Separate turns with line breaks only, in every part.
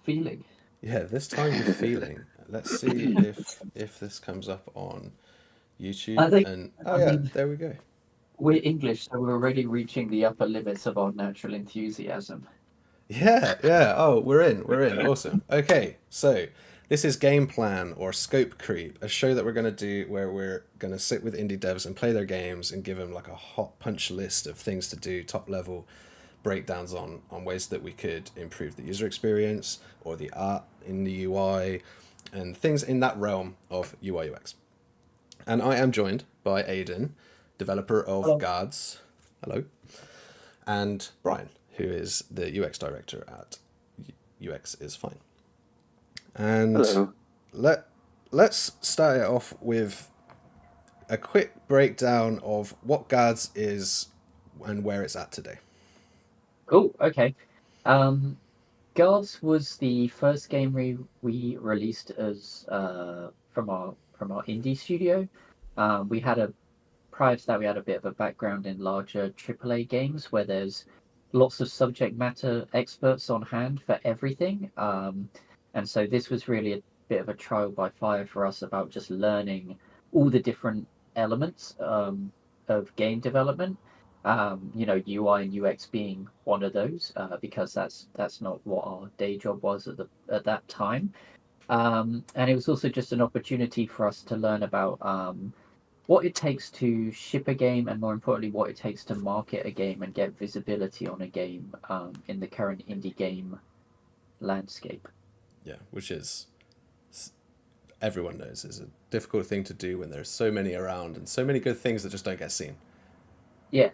feeling.
Yeah, this time with feeling. Let's see if this comes up on YouTube.
I think,
And oh
I
yeah,
mean,
there we go.
we're English, so we're already reaching the upper limits of our natural enthusiasm.
Yeah, yeah. Oh, we're in. We're in. Awesome. Okay, so this is Game Plan or Scope Creep, a show that we're going to do where we're going to sit with indie devs and play their games and give them like a hot punch list of things to do, top level breakdowns on ways that we could improve the user experience or the art in the UI and things in that realm of UI UX. And I am joined by Aidan, developer of
Hello.
Guards. Hello. And Brian, who is the UX director at UX is Fine. And
Hello.
let let's start it off with a quick breakdown of what Guards is and where it's at today.
Oh, okay. Um, Guards was the first game we released as from our indie studio. We had a prior to that we had a bit of a background in larger AAA games where there's lots of subject matter experts on hand for everything. And so this was really a bit of a trial by fire for us about just learning all the different elements of game development. UI and UX being one of those, because that's not what our day job was at that time. And it was also just an opportunity for us to learn about what it takes to ship a game, and more importantly, what it takes to market a game and get visibility on a game in the current indie game landscape.
Yeah, which is everyone knows is a difficult thing to do when there's so many around and so many good things that just don't get seen.
Yeah,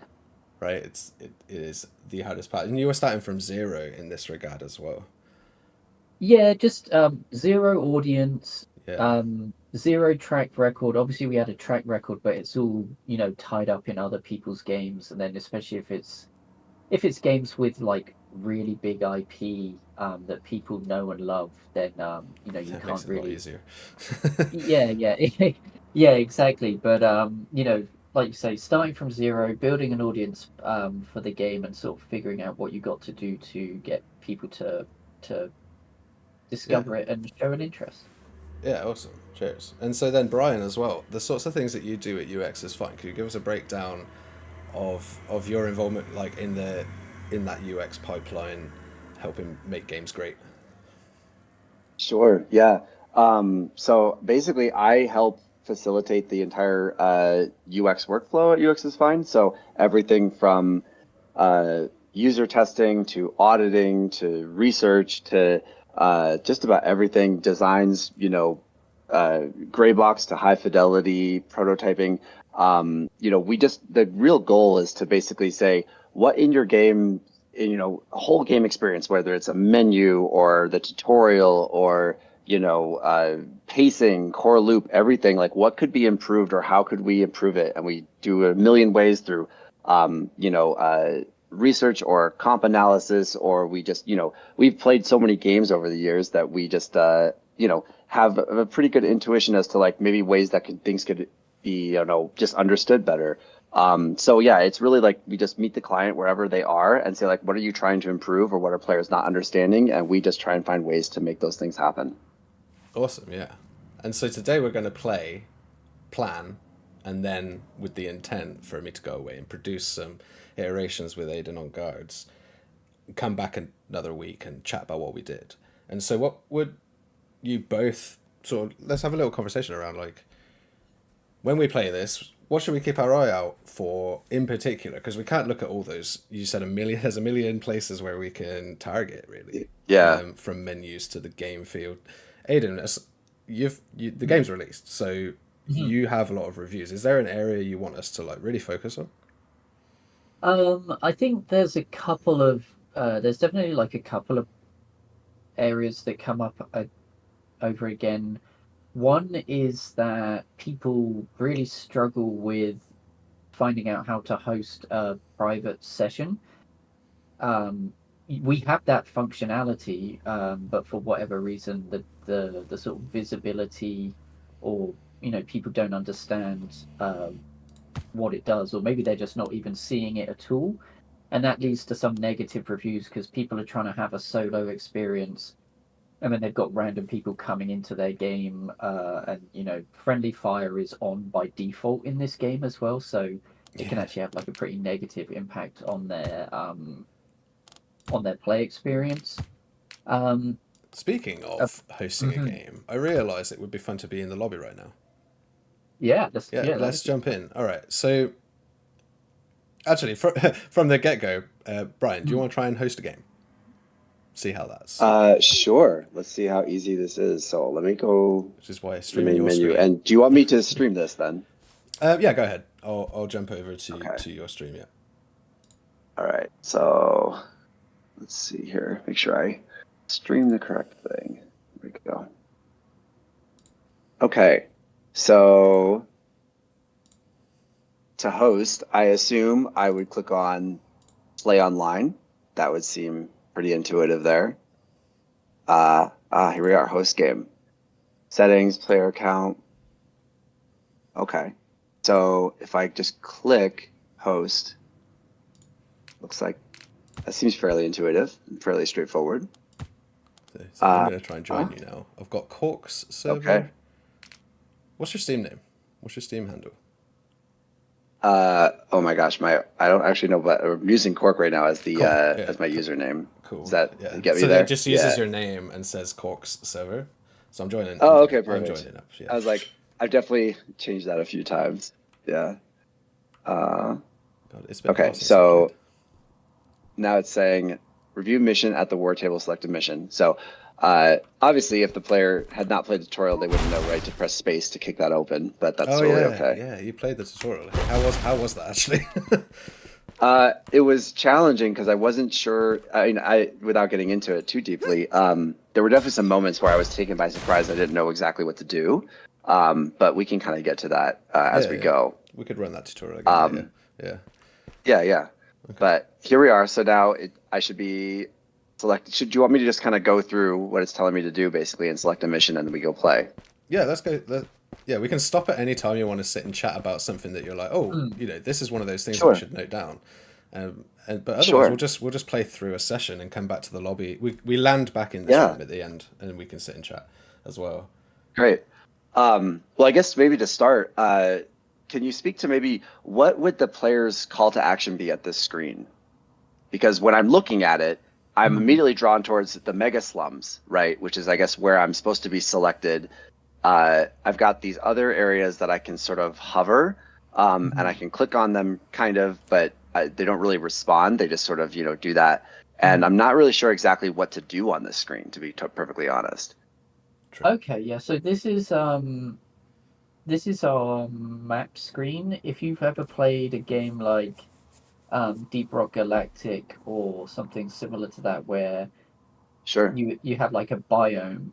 Right? It is the hardest part. And you were starting from zero in this regard as well.
yeah, just zero audience,
Yeah.
zero track record. Obviously, we had a track record, but it's all tied up in other people's games, and then especially if it's games with like really big IP that people know and love, then you
That makes
can't
it a lot
really.
easier.
Yeah, yeah, yeah, exactly. But like you say, starting from zero, building an audience for the game, and sort of figuring out what you got to do to get people to
Yeah.
discover it and show an interest.
Yeah, awesome. Cheers. And so then Brian as well, the sorts of things that you do at UX is fine. Could you give us a breakdown of your involvement like in that UX pipeline helping make games great?
Sure. Yeah. So basically, I help facilitate the entire UX workflow at UX is Fine. So everything from user testing to auditing to research to just about everything, designs, gray box to high fidelity prototyping. The real goal is to basically say what in your game, a whole game experience, whether it's a menu or the tutorial or, pacing, core loop, everything, like what could be improved or how could we improve it? And we do a million ways through, research or comp analysis, or we just, we've played so many games over the years that we just, have a pretty good intuition as to like maybe ways that things could be, just understood better. So yeah, it's really like we just meet the client wherever they are and say like, what are you trying to improve or what are players not understanding? And we just try and find ways to make those things happen.
Awesome, yeah. And so today we're going to play, plan, and then with the intent for me to go away and produce some iterations with Aiden on guards, come back another week and chat about what we did. And so what would you both sort of let's have a little conversation around like when we play this, what should we keep our eye out for in particular? Because we can't look at all those. You said a million. There's a million places where we can target really,
Yeah.
from menus to the game field. Aiden, the game's released, so
Mhm.
you have a lot of reviews. Is there an area you want us to like really focus on?
I think there's definitely like a couple of areas that come up over again. One is that people really struggle with finding out how to host a private session. Um, we have that functionality, but for whatever reason, the sort of visibility, or people don't understand what it does, or maybe they're just not even seeing it at all, and that leads to some negative reviews because people are trying to have a solo experience and then they've got random people coming into their game, and friendly fire is on by default in this game as well, so it can
Yeah.
actually have like a pretty negative impact on their play experience. Um,
Speaking
uh,
of hosting a
mhm.
game, I realised it would be fun to be in the lobby right now.
Yeah,
Yeah,
that'd
let's
be
jump in. All right. So, actually, from the get go, Brian, do you
mm.
want to try and host a game? See how that's.
Sure. Let's see how easy this is. So let me go
Which is why
to the
streaming
main
your
menu.
screen.
And do you want me to stream this then?
Yeah, go ahead. I'll jump over
Okay.
to your stream. Yeah.
All right. So let's see here. Make sure I stream the correct thing. There we go. Okay. So to host, I assume I would click on play online. That would seem pretty intuitive there. Here we are, host game. Settings, player account. Okay. So if I just click host, looks like that seems fairly intuitive and fairly straightforward.
So I'm going to try and join you now. I've got Cork's server.
Okay.
What's your Steam name? What's your Steam handle?
Oh my gosh, I don't actually know, but I'm using Cork right now as the
Cork, yeah,
as my username.
Cool.
Does that
Yeah.
get me
So
there?
it just uses
Yeah.
your name and says Cork's server. So I'm joining.
Oh, okay,
I'm
perfect.
joining up. Yeah.
I was like, I've definitely changed that a few times. Yeah.
God, it's been a
Okay,
while since I
so
played.
now it's saying review mission at the war table, select a mission. So obviously, if the player had not played the tutorial, they wouldn't know, right, to press space to kick that open, but that's
Oh
totally
yeah,
okay.
yeah. You played the tutorial. How was that actually?
It was challenging because I wasn't sure. I mean, without getting into it too deeply, there were definitely some moments where I was taken by surprise. I didn't know exactly what to do, but we can kind of get to that as we go.
We could run that tutorial again later. Yeah.
Yeah. But here we are. So now I should be selected. Do you want me to just kind of go through what it's telling me to do basically and select a mission and then we go play?
Yeah, let's go. Yeah, we can stop at any time you want to sit and chat about something that you're like, oh,
Mm.
this is one of those things that we
Sure.
should note down. But otherwise,
Sure.
we'll just play through a session and come back to the lobby. We land back in this
Yeah.
room at the end, and we can sit and chat as well.
Great. Well, I guess maybe to start, can you speak to maybe what would the player's call to action be at this screen? Because when I'm looking at it, I'm immediately drawn towards the mega slums, right? Which is, I guess, where I'm supposed to be selected. I've got these other areas that I can sort of hover, and I can click on them kind of, but they don't really respond. They just sort of, do that. And I'm not really sure exactly what to do on this screen, to be perfectly honest.
True.
Okay, yeah. So this is our map screen. If you've ever played a game like Deep Rock Galactic or something similar to that, where
Sure.
you have like a biome,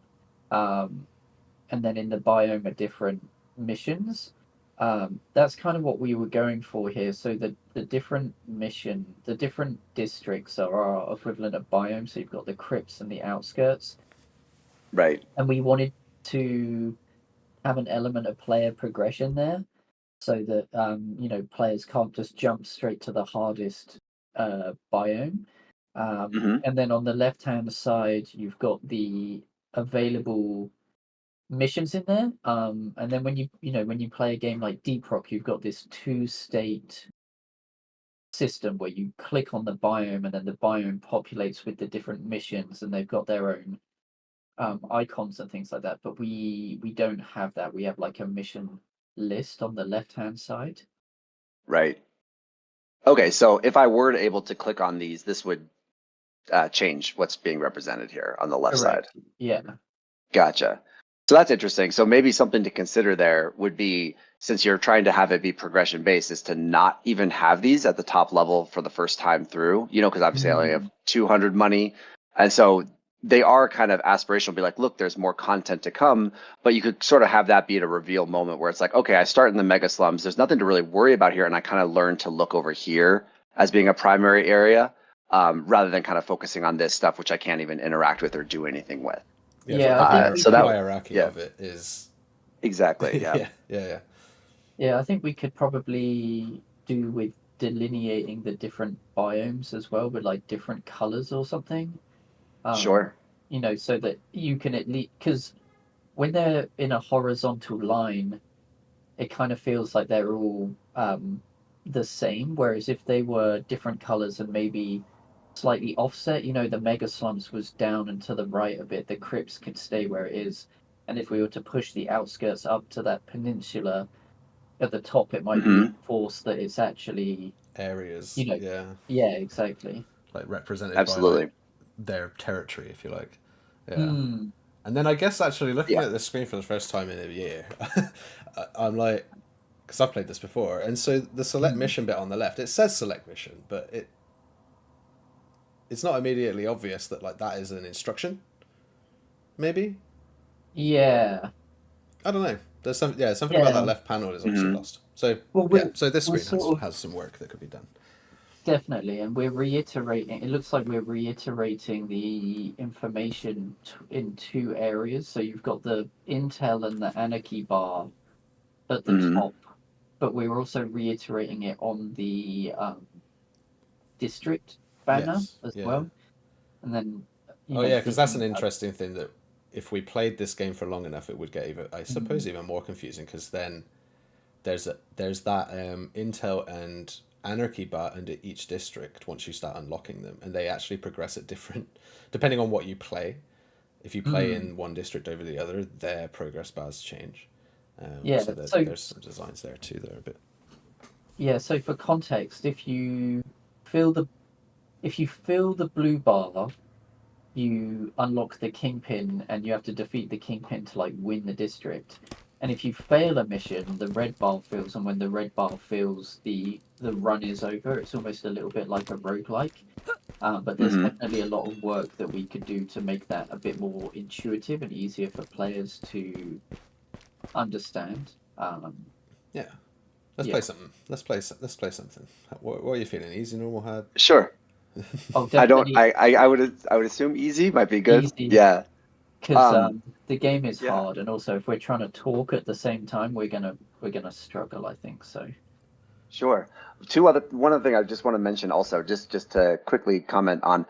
and then in the biome are different missions. That's kind of what we were going for here. So the different the different districts are our equivalent of biomes. So you've got the crypts and the outskirts,
Right.
and we wanted to have an element of player progression there, so that players can't just jump straight to the hardest biome.
Hmm.
And then on the left hand side, you've got the available missions in there. And then when you play a game like Deep Rock, you've got this two-state system where you click on the biome and then the biome populates with the different missions, and they've got their own icons and things like that. But we don't have that. We have like a mission list on the left hand side.
Right. Okay, so if I were able to click on these, this would change what's being represented here on the left side.
Correct. Yeah.
Gotcha. So that's interesting. So maybe something to consider there would be, since you're trying to have it be progression based, is to not even have these at the top level for the first time through, because obviously I only have 200 money. And so they are kind of aspirational, be like, look, there's more content to come, but you could sort of have that be at a reveal moment where it's like, okay, I start in the mega slums. There's nothing to really worry about here. And I kind of learn to look over here as being a primary area, rather than kind of focusing on this stuff, which I can't even interact with or do anything with.
Yeah,
I think
so
the
that
hierarchy of it is
exactly. Yeah.
yeah.
Yeah, I think we could probably do with delineating the different biomes as well with like different colors or something.
Sure.
so that you can at least, because when they're in a horizontal line, it kind of feels like they're all the same. Whereas if they were different colors and maybe slightly offset, the Mega Slums was down and to the right a bit, the Crypts could stay where it is. And if we were to push the outskirts up to that peninsula at the top, it might
Hmm.
reinforce that it's actually,
Areas,
you know,
yeah,
yeah, exactly.
like represented by like
Absolutely.
their territory, if you like. Yeah.
Mm,
And then I guess actually looking
Yeah.
at the screen for the first time in a year, I'm like, because I've played this before, and so the select
mm.
mission bit on the left, it says select mission, but it's not immediately obvious that like that is an instruction. Maybe
Yeah,
I don't know. There's something about that
yeah.
left panel is obviously
Hmm.
lost. So
Well,
yeah, so this
we're
screen has
sort of
has some work that could be done.
definitely, and we're reiterating. It looks like we're reiterating the information in two areas. So you've got the Intel and the Anarchy bar at the
Hmm.
top, but we're also reiterating it on the district banner
Yes,
as
yeah.
well. And then,
Oh yeah, because that's
thinking
an
about.
interesting thing that if we played this game for long enough, it would get even, I suppose,
Mm,
even more confusing because then there's that Intel and Anarchy bar under each district once you start unlocking them, and they actually progress at different, depending on what you play. If you play
mm,
in one district over the other, their progress bars change.
yeah.
So there's some designs there too that are a bit.
So for context, fill the if you fill the blue bar, you unlock the kingpin and you have to defeat the kingpin to like win the district. And if you fail a mission, the red bar fills, and when the red bar fills, the run is over. It's almost a little bit like a roguelike. But there's
Hmm.
definitely a lot of work that we could do to make that a bit more intuitive and easier for players to understand.
Yeah, let's
Yeah.
play something. Let's play something. What are you feeling? Easy, normal, hard?
Sure.
Oh,
I don't.
definitely
I would assume easy might be good.
easy,
Yeah.
because
Um.
the game is
Yeah.
hard, and also if we're trying to talk at the same time, we're gonna struggle, I think. So.
Sure. One other thing I just want to mention also, just to quickly comment on,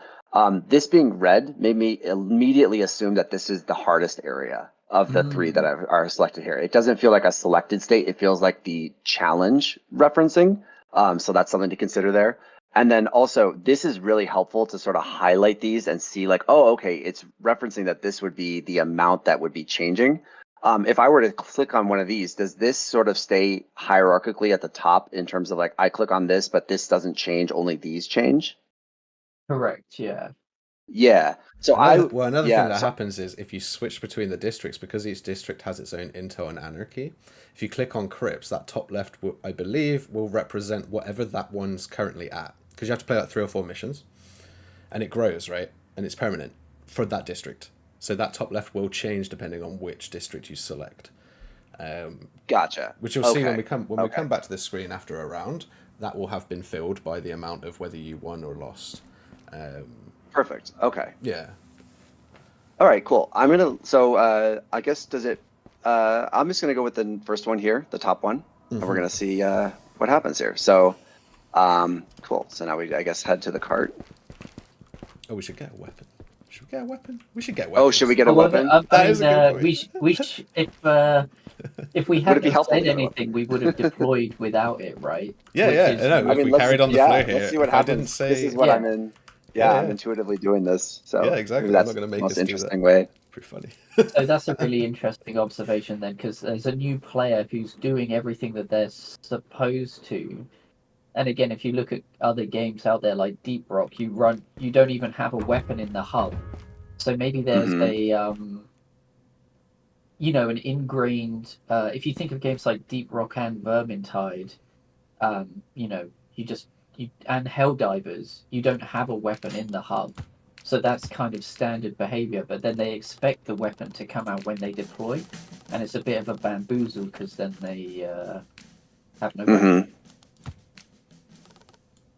this being red made me immediately assume that this is the hardest area of the three that
Mm,
are selected here. It doesn't feel like a selected state. It feels like the challenge referencing. So that's something to consider there. And then also, this is really helpful to sort of highlight these and see like, oh, okay, it's referencing that this would be the amount that would be changing. If I were to click on one of these, does this sort of stay hierarchically at the top in terms of like I click on this, but this doesn't change, only these change?
correct. Yeah.
Yeah. So
Another thing
yeah.
that
So
happens is if you switch between the districts, because each district has its own Intel and Anarchy, if you click on Crypts, that top left, I believe, will represent whatever that one's currently at. Because you have to play like 3 or 4 missions, and it grows, right? And it's permanent for that district. So that top left will change depending on which district you select.
gotcha.
Which you'll see when
Okay.
we
Okay.
come back to this screen after a round. That will have been filled by the amount of whether you won or lost.
Perfect. Okay.
Yeah.
All right, cool. I guess I'm just gonna go with the first one here, the top one, and we're gonna see what happens here. So cool. So now I guess head to the cart.
Oh, we should get a weapon. Should we get a weapon? We should get
Oh,
weapons.
should we get a
However,
weapon?
I
That
mean,
is a good
we
point.
if we
Would it be
hadn't
helpful to
said
get a
anything,
weapon?
we would have deployed without it, right?
Yeah,
Which
yeah.
is
No,
I
if
mean,
we carried on the flow
let's
here,
see what
if I didn't
happens. This
say,
is what
yeah,
I'm in.
yeah,
Yeah, I'm
yeah,
intuitively doing this,
yeah,
so maybe
exactly. I'm not
that's
going to
the
make
most
us do that.
interesting way.
Pretty funny.
so that's a really interesting observation then, because there's a new player who's doing everything that they're supposed to. And again, if you look at other games out there like Deep Rock, you don't even have a weapon in the hub. So maybe there's
Hmm.
a an ingrained. If you think of games like Deep Rock and Vermintide, you just and Helldivers, you don't have a weapon in the hub, so that's kind of standard behavior. But then they expect the weapon to come out when they deploy, and it's a bit of a bamboozle because then they have no weapon.
Hmm.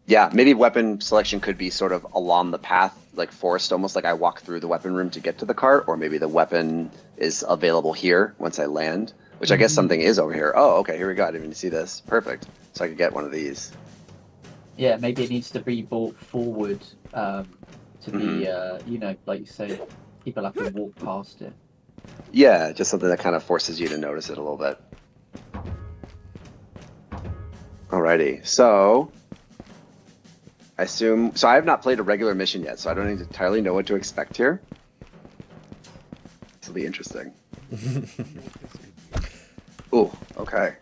Yeah, maybe weapon selection could be sort of along the path, like forced, almost like I walk through the weapon room to get to the cart, or maybe the weapon is available here once I land, which I guess
Mhm.
something is over here. Oh, okay, here we go. I didn't even see this. Perfect. So I could get one of these.
Yeah, maybe it needs to be brought forward to
Hmm.
be, like you say. people have to walk past it.
Yeah, just something that kind of forces you to notice it a little bit. Alrighty, so I assume, so I have not played a regular mission yet, so I don't entirely know what to expect here. This will be interesting. Ooh, okay.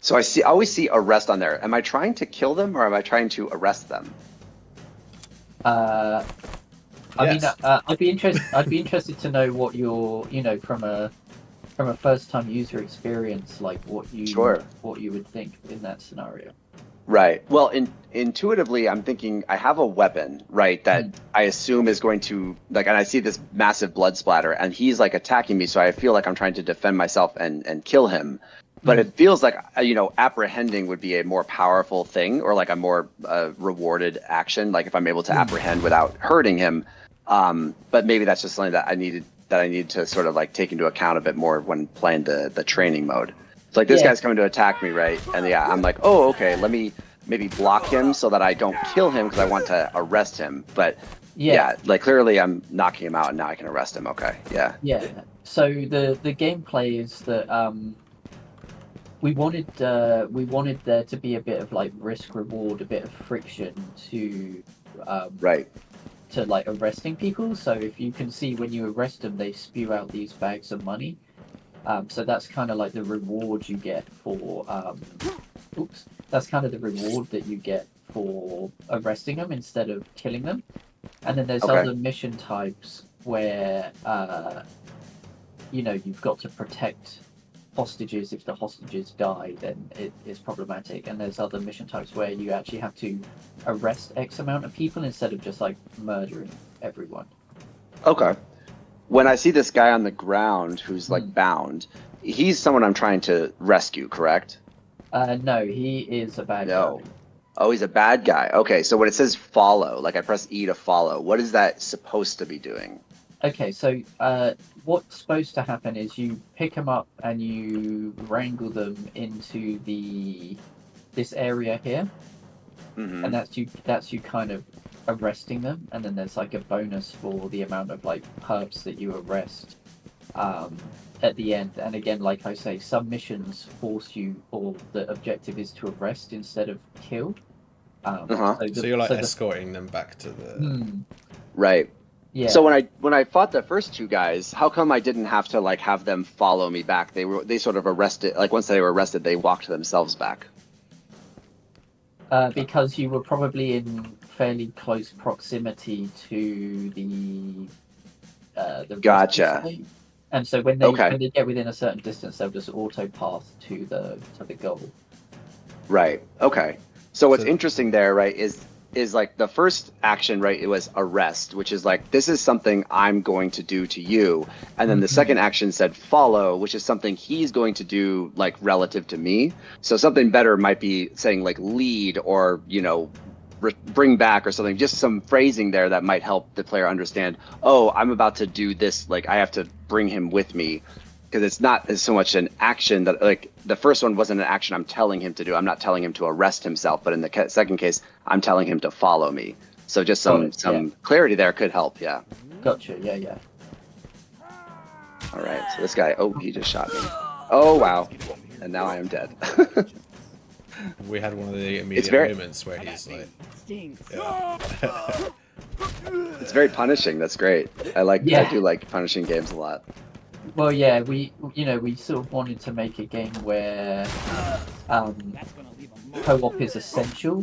So I always see arrest on there. Am I trying to kill them or am I trying to arrest them?
I
Yes.
mean, I'd be interested to know what your, from a first-time user experience, like what you would think in that scenario.
Right. Well, intuitively, I'm thinking I have a weapon, right, that I assume is going to, like, and I see this massive blood splatter, and he's, like, attacking me, so I feel like I'm trying to defend myself and kill him. But it feels like, apprehending would be a more powerful thing, or, like, a more rewarded action, like, if I'm able to apprehend without hurting him. But maybe that's just something that I need to sort of, like, take into account a bit more when playing the training mode. It's like, this guy's coming to attack me, right? And yeah, I'm like, oh, okay, let me maybe block him so that I don't kill him because I want to arrest him. But yeah, like clearly I'm knocking him out and now I can arrest him. Okay, yeah.
Yeah. So the gameplay is that we wanted there to be a bit of like risk reward, a bit of friction to
Right.
to like arresting people. So if you can see when you arrest them, they spew out these bags of money. So that's kind of like the reward you get for that's kind of the reward that you get for arresting them instead of killing them. And then there's other mission types where you've got to protect hostages. If the hostages die, then it is problematic. And there's other mission types where you actually have to arrest X amount of people instead of just like murdering everyone.
Okay. When I see this guy on the ground who's like bound, he's someone I'm trying to rescue, correct?
No, he is a bad guy.
Oh, he's a bad guy. Okay, so when it says follow, like I press E to follow, what is that supposed to be doing?
Okay, so what's supposed to happen is you pick them up and you wrangle them into this area here, and that's you kind of arresting them, and then there's like a bonus for the amount of like perps that you arrest at the end. And again, like I say, some missions force you, or the objective is to arrest instead of kill.
So you're like escorting them back to the
right.
Yeah.
So when I fought the first two guys, how come I didn't have to like have them follow me back? They sort of arrested, like once they were arrested, they walked themselves back.
Because you were probably in fairly close proximity to the
Gotcha.
And so when they get within a certain distance, they'll just auto path to the goal.
Right. Okay. So what's interesting there, right, is like the first action, right, it was arrest, which is like, this is something I'm going to do to you. And then the second action said follow, which is something he's going to do like relative to me. So something better might be saying like lead or, bring back or something, just some phrasing there that might help the player understand, oh, I'm about to do this, like I have to bring him with me. Because it's not so much an action that, like, the first one wasn't an action I'm telling him to do. I'm not telling him to arrest himself, but in the second case, I'm telling him to follow me. So just some clarity there could help, yeah.
Gotcha, yeah.
All right, so this guy, he just shot me. Oh, wow. And now I am dead.
We had one of the immediate moments where he's like...
It's very punishing, that's great. I do like punishing games a lot.
Well, yeah, we sort of wanted to make a game where co-op is essential.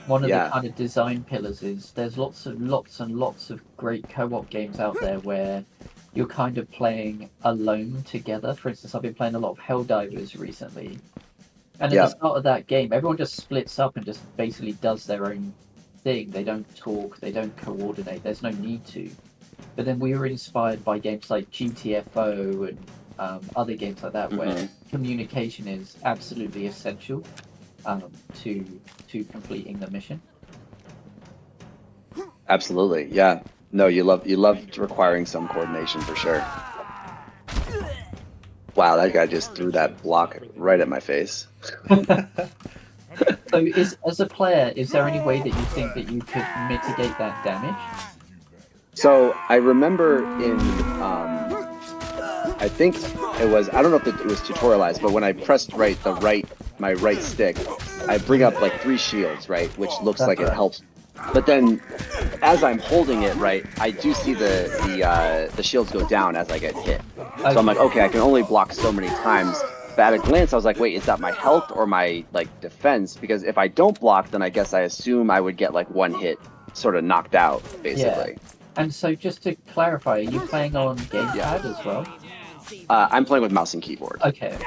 One of the kind of design pillars is there's lots and lots of great co-op games out there where you're kind of playing alone together. For instance, I've been playing a lot of Helldivers recently. And at the start of that game, everyone just splits up and just basically does their own thing. They don't talk, they don't coordinate, there's no need to. But then we were inspired by games like GTFO and other games like that, where communication is absolutely essential to completing the mission.
Absolutely, yeah. No, you love requiring some coordination for sure. Wow, that guy just threw that block right at my face.
So, as a player, is there any way that you think that you could mitigate that damage?
So I remember in, I think it was, I don't know if it was tutorialized, but when I pressed my right stick, I bring up like 3 shields, right, which looks
That's
like it
right.
helps. But then, as I'm holding it, right, I do see the shields go down as I get hit. So I'm like, okay, I can only block so many times. But at a glance, I was like, wait, is that my health or my like defense? Because if I don't block, then I guess I assume I would get like 1 hit, sort of knocked out, basically.
And so, just to clarify, are you playing on gamepad as well?
I'm playing with mouse and keyboard.
Okay.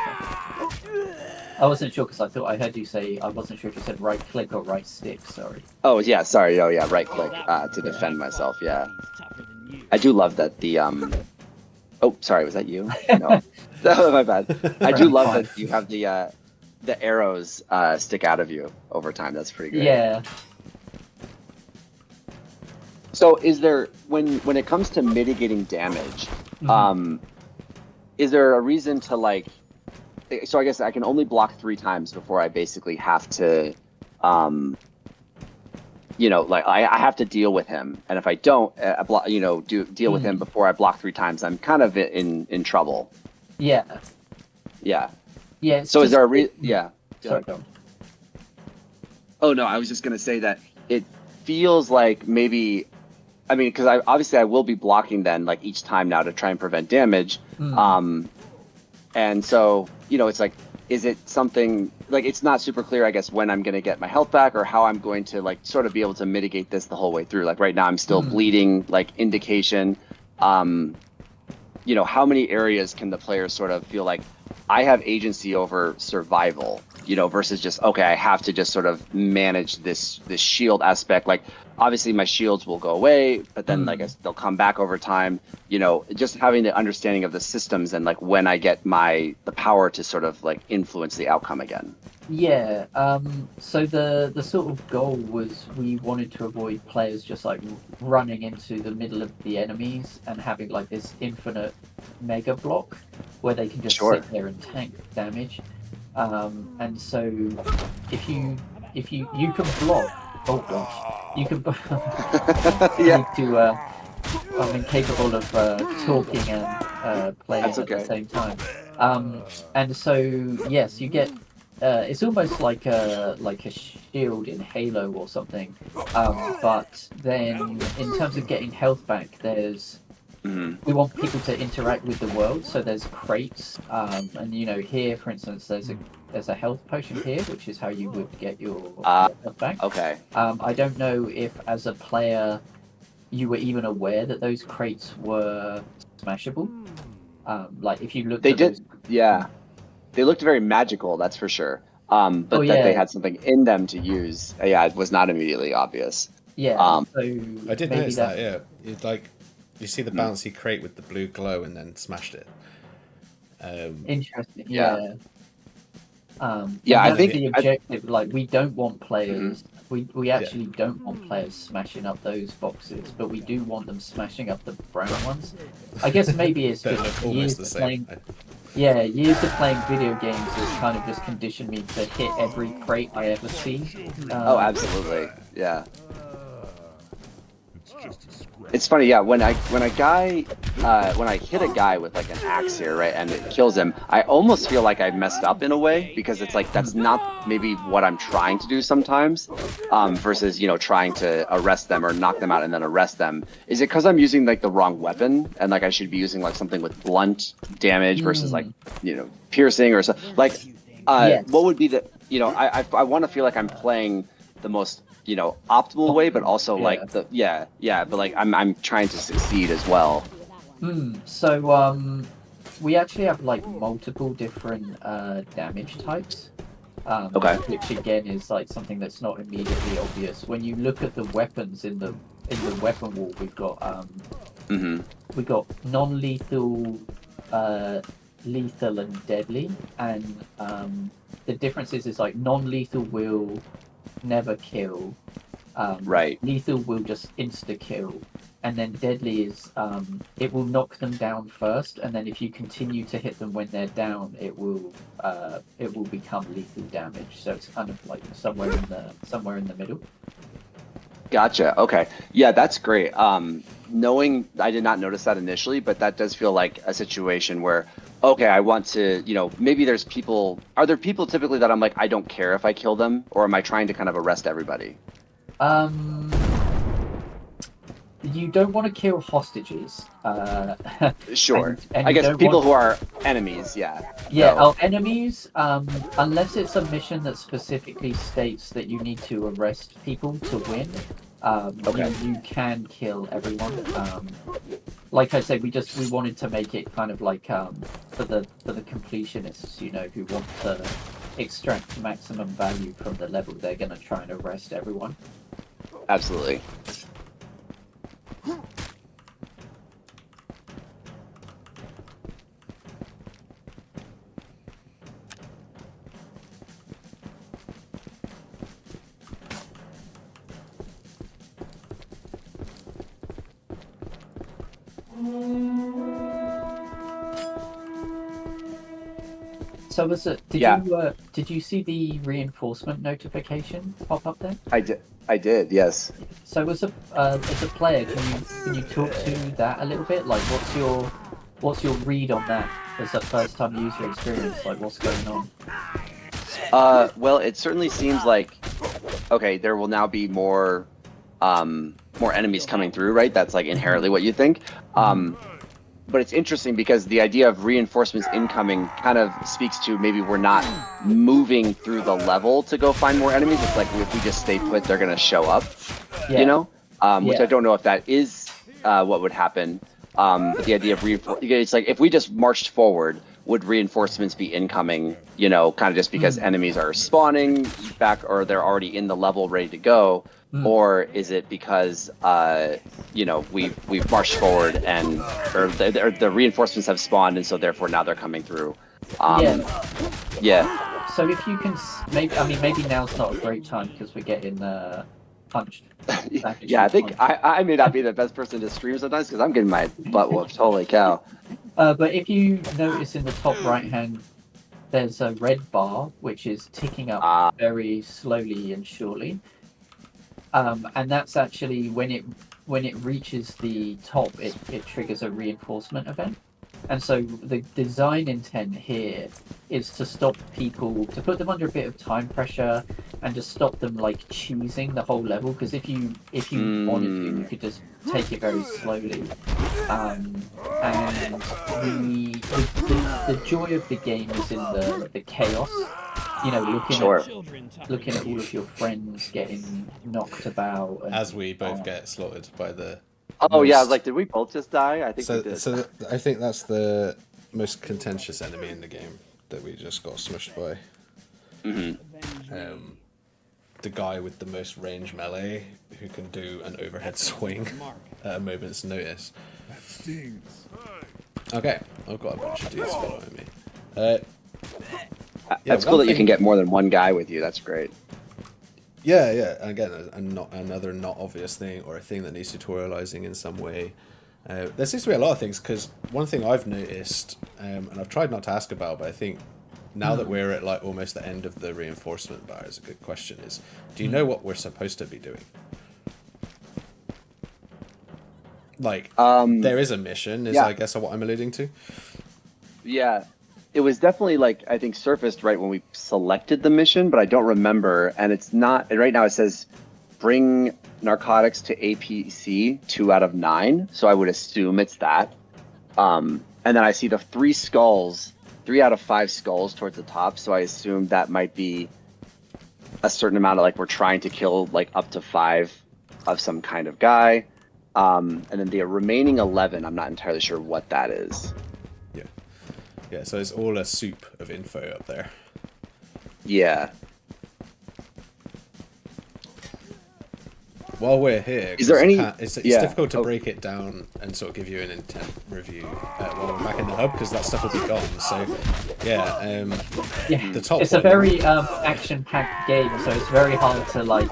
I wasn't sure because I thought I heard you say, I wasn't sure if you said right click or right stick, sorry.
Oh yeah, sorry. Oh yeah, right click to defend myself. Yeah, I do love that the Oh, sorry, was that you? No, oh, my bad. I do love that you have the arrows stick out of you over time. That's pretty great.
Yeah.
So, is there when it comes to mitigating damage, is there a reason to like? So I guess I can only block 3 times before I basically have to, like I have to deal with him, and if I don't, deal with him before I block 3 times, I'm kind of in trouble.
Yeah.
Yeah.
Yeah.
So is there a Yeah.
Sorry, go on.
Oh no, I was just gonna say that it feels like maybe, I mean, because obviously I will be blocking then like each time now to try and prevent damage. And so, it's like, is it something like it's not super clear, I guess, when I'm going to get my health back or how I'm going to like sort of be able to mitigate this the whole way through. Like right now, I'm still bleeding, like indication. How many areas can the player sort of feel like I have agency over survival, versus just, okay, I have to just sort of manage this shield aspect. Like, obviously my shields will go away, but then like they'll come back over time, just having the understanding of the systems and like when I get the power to sort of like influence the outcome again.
Yeah. So the sort of goal was we wanted to avoid players just like running into the middle of the enemies and having like this infinite mega block where they can just sit there and tank damage. And so if you can block, oh gosh, you can.
Yeah.
I'm incapable of talking and playing at the same time. And so yes, you get. It's almost like a shield in Halo or something. But then in terms of getting health back, there's. We want people to interact with the world, so there's crates, and here, for instance, there's a health potion here, which is how you would get your health back.
Okay.
I don't know if, as a player, you were even aware that those crates were smashable. Like if you looked,
yeah, they looked very magical, that's for sure. But that they had something in them to use, yeah, it was not immediately obvious.
Yeah. So
I did notice that. Yeah, it's like. You see the bouncy crate with the blue glow and then smashed it.
Interesting. Yeah.
I think
the objective, like, we don't want players. We actually don't want players smashing up those boxes, but we do want them smashing up the brown ones. I guess maybe it's just years of playing. Yeah, years of playing video games has kind of just conditioned me to hit every crate I ever see.
Oh, absolutely. Yeah. It's funny, yeah. When I hit a guy with like an axe here, right, and it kills him, I almost feel like I messed up in a way because it's like that's not maybe what I'm trying to do sometimes, versus trying to arrest them or knock them out and then arrest them. Is it because I'm using like the wrong weapon and like I should be using like something with blunt damage versus like piercing or something? Like, what would be the I want to feel like I'm playing the most optimal way, but also like but like I'm trying to succeed as well.
So we actually have like multiple different damage types. Which again is like something that's not immediately obvious. When you look at the weapons in the weapon wall, we've got non-lethal, lethal, and deadly, and the difference is like non-lethal will never kill,
Right.
Lethal will just insta kill, and then deadly is it will knock them down first, and then if you continue to hit them when they're down, it will become lethal damage. So it's kind of like somewhere in the middle.
Gotcha. Okay. Yeah, that's great. Knowing I did not notice that initially, but that does feel like a situation where, okay, I want to, maybe there's people. Are there people typically that I'm like, I don't care if I kill them, or am I trying to kind of arrest everybody?
You don't want to kill hostages.
Sure.
and
I
you
guess
don't
people
want...
who are enemies, yeah.
Yeah,
So,
enemies, unless it's a mission that specifically states that you need to arrest people to win,
Okay.
you can kill everyone. Like I said, we wanted to make it kind of like for the completionists, who want to extract maximum value from the level. They're gonna try and arrest everyone.
Absolutely.
So did you see the reinforcement notification pop up there?
I did, yes.
So as a player, can you talk to that a little bit? Like, what's your read on that as a first time user experience? Like, what's going on?
Well, it certainly seems like, okay, there will now be more enemies coming through, right? That's like inherently what you think. But it's interesting because the idea of reinforcements incoming kind of speaks to maybe we're not moving through the level to go find more enemies. It's like if we just stay put, they're going to show up, which I don't know if that is what would happen. But the idea of it's like if we just marched forward, would reinforcements be incoming, kind of just because enemies are spawning back or they're already in the level ready to go? Or is it because we've marched forward and the reinforcements have spawned and so therefore now they're coming through? Yeah.
So if you can, maybe now's not a great time because we're getting punched.
Yeah, I think I may not be the best person to stream sometimes because I'm getting my butt whooped. Holy cow!
But if you notice in the top right hand, there's a red bar which is ticking up very slowly and surely. And that's actually when it reaches the top, it triggers a reinforcement event. And so the design intent here is to stop people, to put them under a bit of time pressure, and to stop them like choosing the whole level. Because if you wanted to, you could just take it very slowly. And the joy of the game is in the chaos. Looking at all of your friends getting knocked about.
As we both get slaughtered by the...
Oh yeah, I was like, did we both just die? I think we did.
So I think that's the most contentious enemy in the game that we just got smushed by. The guy with the most range melee who can do an overhead swing at a moment's notice.
That stings.
Okay, I've got a bunch of dudes following me.
That's cool that you can get more than one guy with you. That's great.
Yeah. And again, another not obvious thing or a thing that needs tutorializing in some way. There seems to be a lot of things because one thing I've noticed, and I've tried not to ask about, but I think now that we're at like almost the end of the reinforcement bar, is a good question. Is do you know what we're supposed to be doing? Like, there is a mission. Is I guess what I'm alluding to.
Yeah. It was definitely like, I think surfaced right when we selected the mission, but I don't remember. And it's not, right now it says bring narcotics to APC 2 out of 9. So I would assume it's that. And then I see the 3 out of 5 skulls towards the top. So I assume that might be a certain amount of like, we're trying to kill like up to 5 of some kind of guy. And then the remaining 11, I'm not entirely sure what that is.
Yeah, so it's all a soup of info up there.
Yeah.
While we're here,
is there any?
It's difficult to break it down and sort of give you an intent review while we're back in the hub because that stuff will be gone. So, the top.
It's a very action-packed game, so it's very hard to like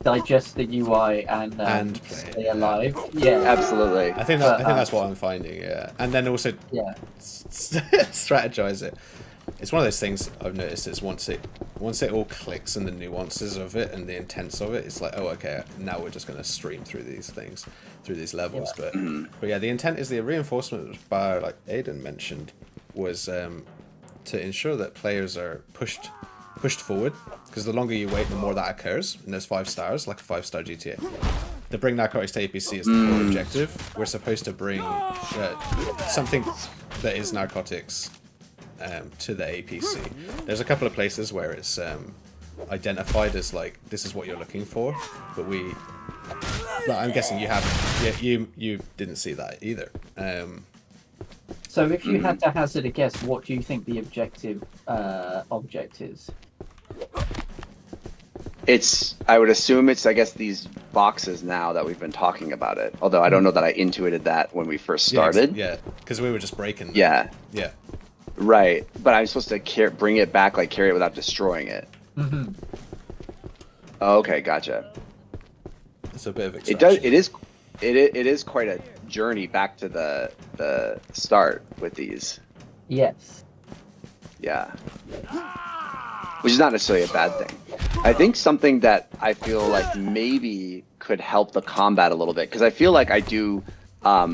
digest the UI and
play it,
stay
yeah.
alive. Yeah,
Absolutely.
I think that's what I'm finding. Yeah, and then also
yeah,
strategize it. It's one of those things I've noticed is once it all clicks and the nuances of it and the intents of it, it's like, oh, okay, now we're just going to stream through these things, through these levels.
Yeah.
But yeah, the intent is the reinforcement bar, like Aiden mentioned, was to ensure that players are pushed forward, because the longer you wait, the more that occurs. And there's 5 stars, like a 5-star GTA. The bring narcotics to APC is the core objective. We're supposed to bring something that is narcotics to the APC. There's a couple of places where it's identified as like, this is what you're looking for, but I'm guessing you haven't. Yeah, you didn't see that either.
So if you had to hazard a guess, what do you think the objective object is?
I would assume it's, I guess, these boxes now that we've been talking about it. Although I don't know that I intuited that when we first started.
Yeah, because we were just breaking them.
Yeah.
Yeah.
Right. But I'm supposed to bring it back, like carry it without destroying it.
Mm-hmm.
Okay, gotcha.
It's a bit of
extraction. It is quite a journey back to the start with these.
Yes.
Yeah. Which is not necessarily a bad thing. I think something that I feel like maybe could help the combat a little bit, because I feel like I do, I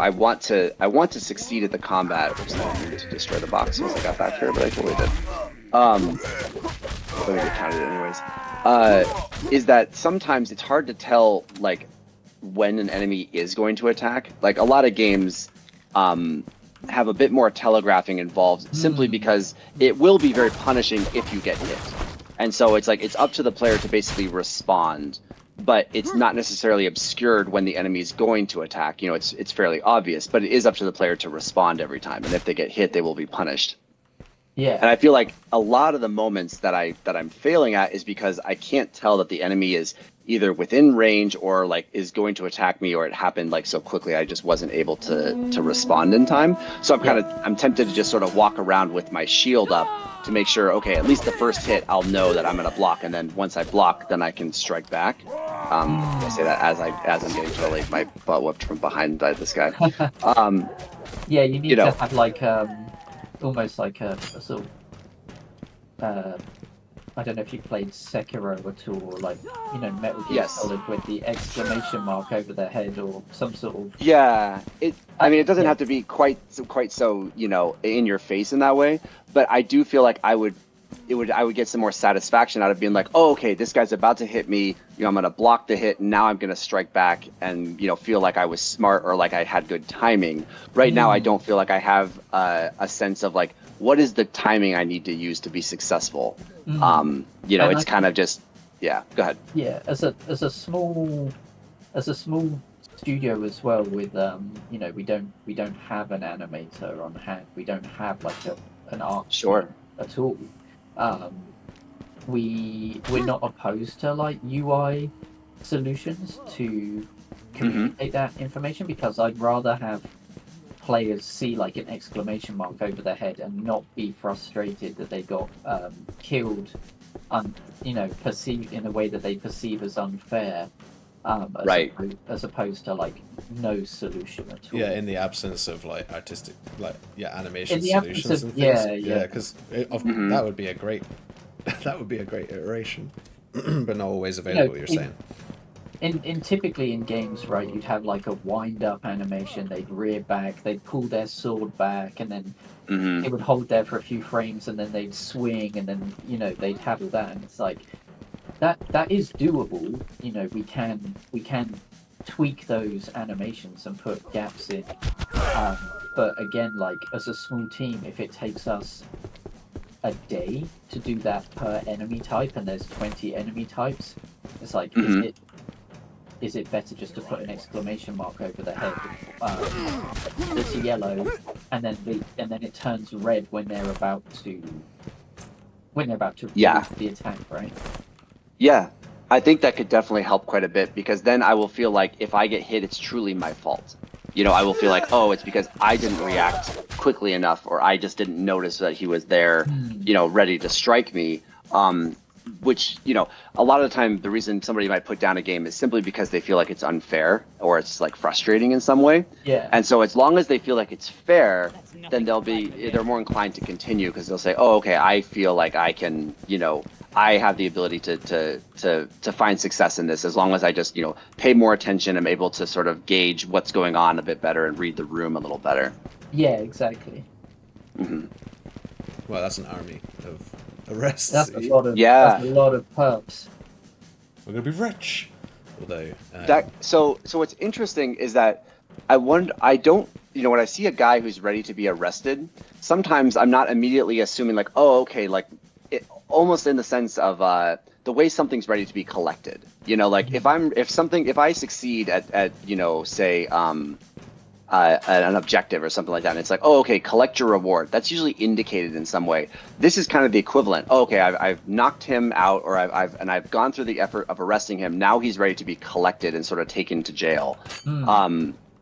want to succeed at the combat. Oops, I didn't mean to destroy the box once I got back here, but I totally did. Let me get counted anyways. Is that sometimes it's hard to tell like when an enemy is going to attack. Like a lot of games have a bit more telegraphing involved, simply because it will be very punishing if you get hit. And so it's like, it's up to the player to basically respond, but it's not necessarily obscured when the enemy is going to attack. You know, it's fairly obvious, but it is up to the player to respond every time. And if they get hit, they will be punished.
Yeah.
And I feel like a lot of the moments that I'm failing at is because I can't tell that the enemy is either within range or like is going to attack me, or it happened like so quickly I just wasn't able to respond in time. So I'm tempted to just sort of walk around with my shield up to make sure, okay, at least the first hit I'll know that I'm gonna block, and then once I block, then I can strike back. I say that as I'm getting totally my butt whooped from behind by this guy.
Yeah, you need to have like almost like a sort of I don't know if you played Sekiro at all, or like, Metal Gear Solid with the exclamation mark over their head, or some sort of...
Yeah, it doesn't have to be quite so, in your face in that way, but I do feel like I would get some more satisfaction out of being like, oh, okay, this guy's about to hit me, I'm going to block the hit, and now I'm going to strike back and, feel like I was smart or like I had good timing. Right now, I don't feel like I have a sense of like, what is the timing I need to use to be successful? It's kind of just, go ahead.
Yeah, as a small studio as well, with we don't have an animator on hand. We don't have like an art team at all. We're not opposed to like UI solutions to communicate that information, because I'd rather have players see like an exclamation mark over their head and not be frustrated that they got killed, perceived in a way that they perceive as unfair, as opposed to like no solution at all.
Yeah, in the absence of like artistic, animation solutions and things. Because that would be a great iteration, but not always available. You're saying.
Typically in games, right, you'd have like a wind-up animation. They'd rear back, they'd pull their sword back, and then it would hold there for a few frames, and then they'd swing, and then they'd have that, and it's like that is doable. We can tweak those animations and put gaps in. But again, like as a small team, if it takes us a day to do that per enemy type, and there's 20 enemy types, it's like is it better just to put an exclamation mark over the head that's yellow, and then it turns red when they're about to the attack, right?
Yeah, I think that could definitely help quite a bit, because then I will feel like if I get hit, it's truly my fault. I will feel like, oh, it's because I didn't react quickly enough, or I just didn't notice that he was there, ready to strike me. which, you know, a lot of the time the reason somebody might put down a game is simply because they feel like it's unfair or it's like frustrating in some way.
Yeah.
And so as long as they feel like it's fair, then they're more inclined to continue because they'll say, oh, okay, I feel like I can, you know, I have the ability to find success in this as long as I just, you know, pay more attention. I'm able to sort of gauge what's going on a bit better and read the room a little better.
Yeah, exactly.
Mm-hmm.
Well, that's an army of arrests.
That's a lot of
Yeah.
That's a lot of perps.
We're gonna be rich. Although
So what's interesting is that I don't, you know, when I see a guy who's ready to be arrested, sometimes I'm not immediately assuming like, oh, okay, like it, almost in the sense of the way something's ready to be collected. You know, like if I succeed at you know, say an objective or something like that, and it's like, oh, okay, collect your reward. That's usually indicated in some way. This is kind of the equivalent. Oh, okay, I've knocked him out, or I've gone through the effort of arresting him. Now he's ready to be collected and sort of taken to jail.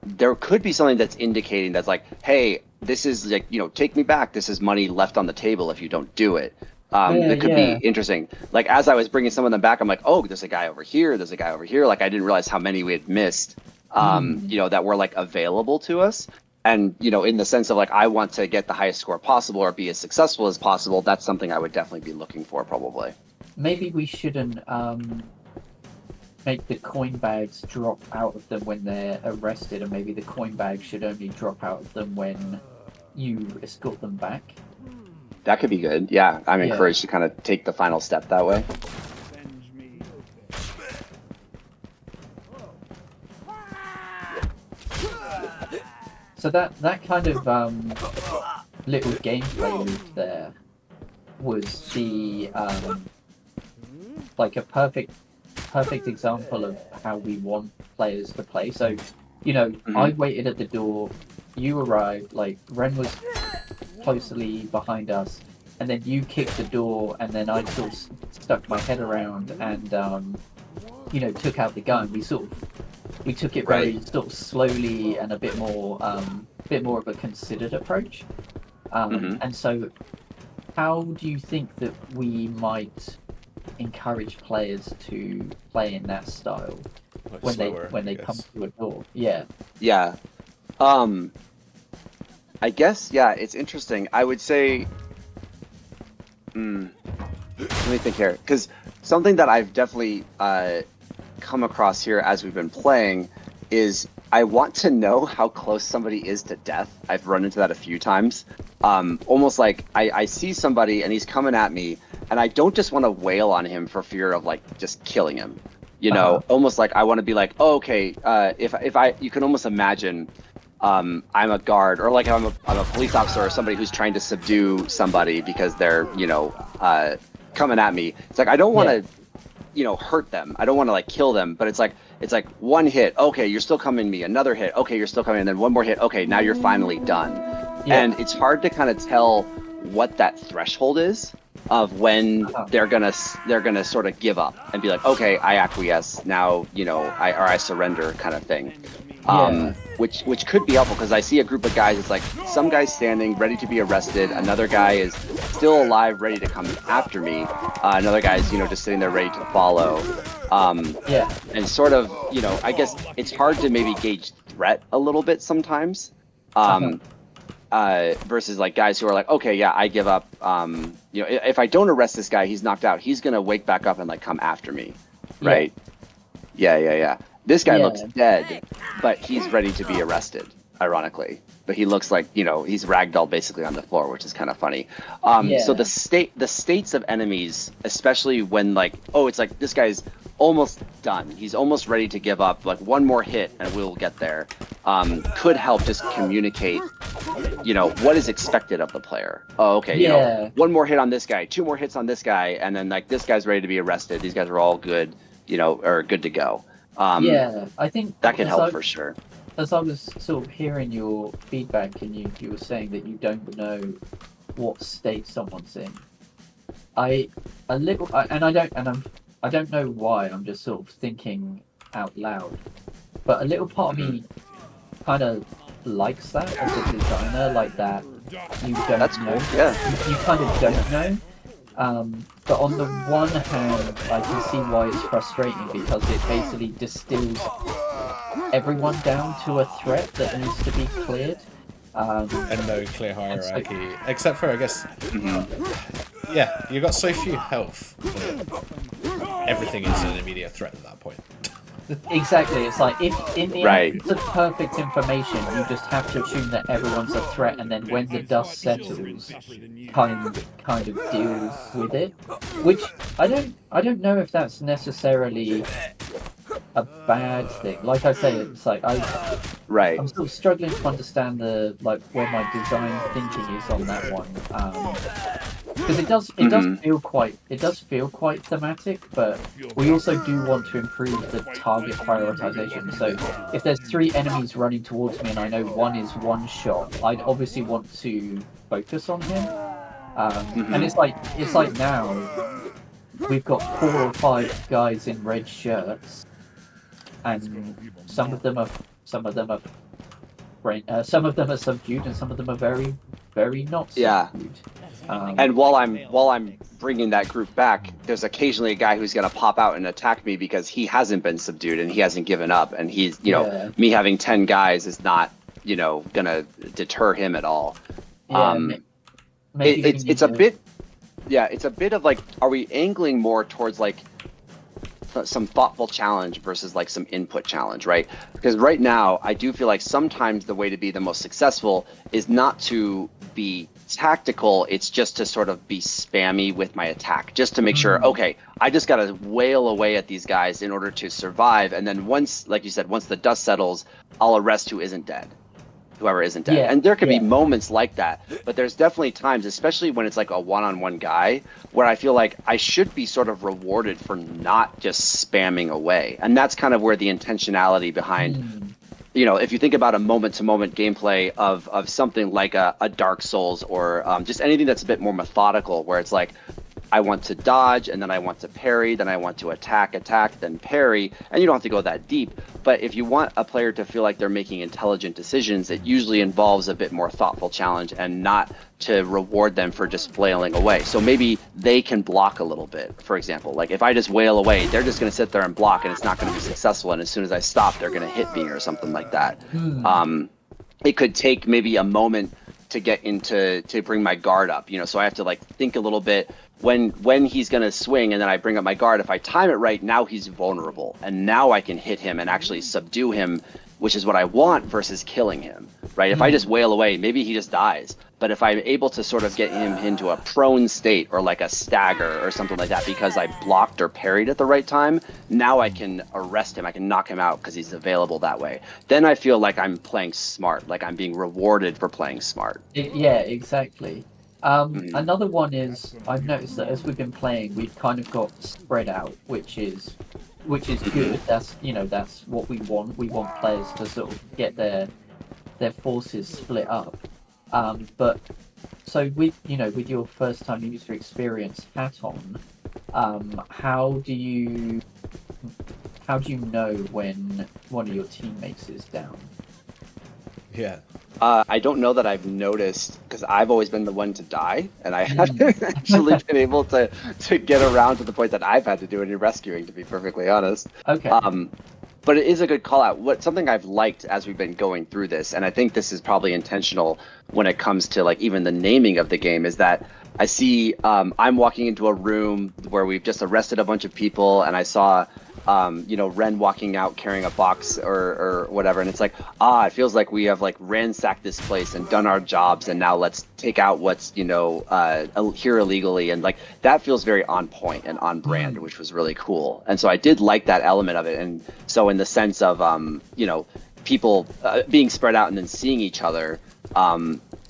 There could be something that's indicating that's like, hey, this is like, you know, take me back. This is money left on the table if you don't do it. That could be interesting. Like as I was bringing some of them back, I'm like, oh, there's a guy over here. There's a guy over here. Like I didn't realize how many we had missed. You know, that were like available to us. And, you know, in the sense of like, I want to get the highest score possible or be as successful as possible. That's something I would definitely be looking for probably.
Maybe we shouldn't make the coin bags drop out of them when they're arrested, and maybe the coin bags should only drop out of them when you escort them back.
That could be good. Yeah, I'm encouraged to kind of take the final step that way.
So that kind of little gameplay loop there was the like a perfect example of how we want players to play. So, you know, I waited at the door, you arrived, like Ren was closely behind us, and then you kicked the door, and then I sort of stuck my head around and you know, took out the gun. We took it very sort of slowly and a bit more of a considered approach. And so, how do you think that we might encourage players to play in that style when they come to a door? Yeah.
I guess it's interesting. I would say, let me think here, because something that I've definitely come across here as we've been playing is I want to know how close somebody is to death. I've run into that a few times. Almost like I see somebody and he's coming at me, and I don't just want to wail on him for fear of like just killing him. You know, almost like I want to be like, oh, okay, you can almost imagine I'm a guard, or like I'm a police officer or somebody who's trying to subdue somebody because they're, you know, coming at me. It's like I don't want to, you know, hurt them. I don't want to like kill them, but it's like one hit, okay, you're still coming at me. Another hit, okay, you're still coming, and then one more hit, okay, now you're finally done. And it's hard to kind of tell what that threshold is of when they're gonna sort of give up and be like, okay, I acquiesce now, you know, I surrender kind of thing. Which could be helpful, because I see a group of guys, it's like some guy's standing ready to be arrested, another guy is still alive ready to come after me, another guy's, you know, just sitting there ready to follow. And sort of, you know, I guess it's hard to maybe gauge threat a little bit sometimes, versus like guys who are like, okay, yeah, I give up. You know, if I don't arrest this guy, he's knocked out, he's gonna wake back up and like come after me, right? Yeah. This guy looks dead, but he's ready to be arrested, ironically. But he looks like, you know, he's ragdoll basically on the floor, which is kind of funny. So the states of enemies, especially when like, oh, it's like this guy's almost done. He's almost ready to give up. Like one more hit and we'll get there. Could help just communicate, you know, what is expected of the player. Oh, okay, you know, one more hit on this guy, two more hits on this guy, and then like this guy's ready to be arrested. These guys are all good, you know, or good to go.
I think
that can help for sure.
As I was sort of hearing your feedback, and you were saying that you don't know what state someone's in. I don't know why. I'm just sort of thinking out loud, but a little part of me kind of likes that as a designer, like that. You don't know.
That's cool. Yeah.
You kind of don't know, But on the one hand, I can see why it's frustrating because it basically distills everyone down to a threat that needs to be cleared.
And no clear
And so,
hierarchy, except for, I guess, yeah, you got so few health that everything is an immediate threat at that point.
exactly, it's like if in the
Right.
absence of perfect information, you just have to assume that everyone's a threat, and then when the dust settles, kind of deal with it. Which I don't know if that's necessarily a bad thing. Like I say, it's like
Right.
I'm still struggling to understand the like where my design thinking is on that one. Because it does feel quite thematic, but we also do want to improve the target prioritization. So if there's 3 enemies running towards me and I know one is one shot, I'd obviously want to focus on him. And it's like now we've got 4 or 5 guys in red shirts, and some of them are subdued, and some of them are very, very not
Yeah.
subdued.
And while I'm bringing that group back, there's occasionally a guy who's gonna pop out and attack me because he hasn't been subdued and he hasn't given up, and he's me having 10 guys is not gonna deter him at all.
Maybe
It's a bit of like, are we angling more towards like some thoughtful challenge versus like some input challenge, right? Because right now I do feel like sometimes the way to be the most successful is not to be tactical, it's just to sort of be spammy with my attack, just to make sure, okay, I just got to wail away at these guys in order to survive, and then once, like you said, once the dust settles, I'll arrest whoever isn't dead. And there can be moments like that, but there's definitely times, especially when it's like a one-on-one guy, where I feel like I should be sort of rewarded for not just spamming away. And that's kind of where the intentionality behind, if you think about a moment-to-moment gameplay of something like a Dark Souls or just anything that's a bit more methodical, where it's like, I want to dodge, and then I want to parry, then I want to attack, then parry, and you don't have to go that deep. But if you want a player to feel like they're making intelligent decisions, it usually involves a bit more thoughtful challenge and not to reward them for just flailing away. So maybe they can block a little bit, for example. Like if I just wail away, they're just going to sit there and block, and it's not going to be successful, and as soon as I stop, they're going to hit me or something like that. It could take maybe a moment to get to bring my guard up, so I have to like think a little bit when he's going to swing, and then I bring up my guard. If I time it right, now he's vulnerable, and now I can hit him and actually subdue him, which is what I want, versus killing him, right? If I just wail away, maybe he just dies. But if I'm able to sort of get him into a prone state or like a stagger or something like that because I blocked or parried at the right time, now I can arrest him, I can knock him out because he's available that way. Then I feel like I'm playing smart, like I'm being rewarded for playing smart.
Yeah, exactly. Another one is, I've noticed that as we've been playing, we've kind of got spread out, which is good. That's that's what we want. We want players to sort of get their forces split up. But so with your first time user experience hat on, how do you know when one of your teammates is down?
Yeah.
I don't know that I've noticed, because I've always been the one to die, and I haven't actually been able to get around to the point that I've had to do any rescuing, to be perfectly honest.
Okay.
But it is a good call out. Something I've liked as we've been going through this, and I think this is probably intentional when it comes to like even the naming of the game, is that I see I'm walking into a room where we've just arrested a bunch of people, and I saw Ren walking out carrying a box or whatever, and it's like, it feels like we have like ransacked this place and done our jobs, and now let's take out what's here illegally, and like that feels very on point and on brand, which was really cool. And so I did like that element of it. And so in the sense of people being spread out and then seeing each other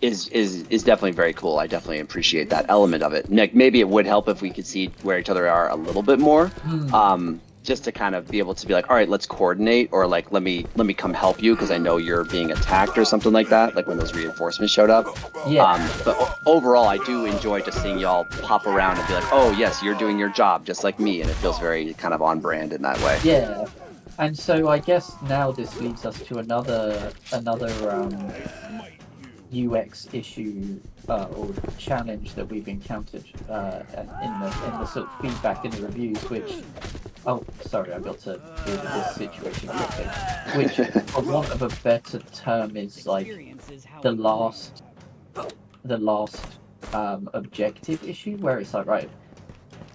is definitely very cool. I definitely appreciate that element of it. Nick, maybe it would help if we could see where each other are a little bit more. Just to kind of be able to be like, all right, let's coordinate, or like, let me come help you because I know you're being attacked or something like that, like when those reinforcements showed up.
Yeah.
But overall, I do enjoy just seeing y'all pop around and be like, oh yes, you're doing your job just like me, and it feels very kind of on brand in that way.
Yeah. And so I guess now this leads us to another UX issue or challenge that we've encountered in the sort of feedback in the reviews, which sorry, I got to deal with this situation quickly, which for want of a better term is like the last objective issue, where it's like, right,